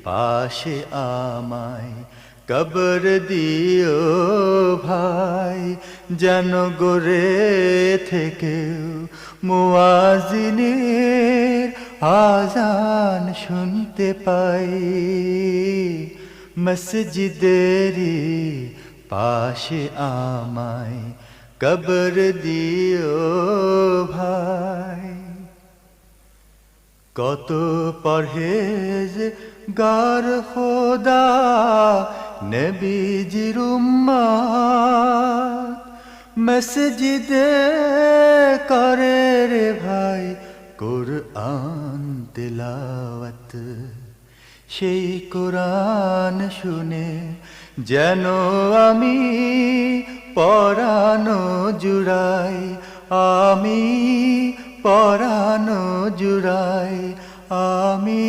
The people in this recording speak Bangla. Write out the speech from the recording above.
পাশে আমায় কবর দিও ভাই, যেন গড়ে থেকেও মুয়াজ্জিনের আযান শুনতে পাই। মসজিদেরই পাশে আমায় কবর দিও ভাই। কত পরহেজ গার খোদা নবীজির উম্মত, মসজিদে করে রে ভাই কুরআন তিলাওয়াত। সেই কুরআন শুনে যেন আমি পরানো জুড়াই, আমি পরানো জুড়াই, আমি